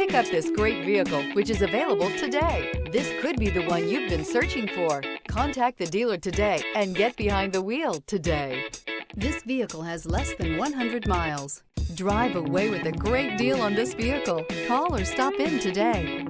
Pick up this great vehicle, which is available today. This could be the one you've been searching for. Contact the dealer today and get behind the wheel today. This vehicle has less than 100 miles. Drive away with a great deal on this vehicle. Call or stop in today.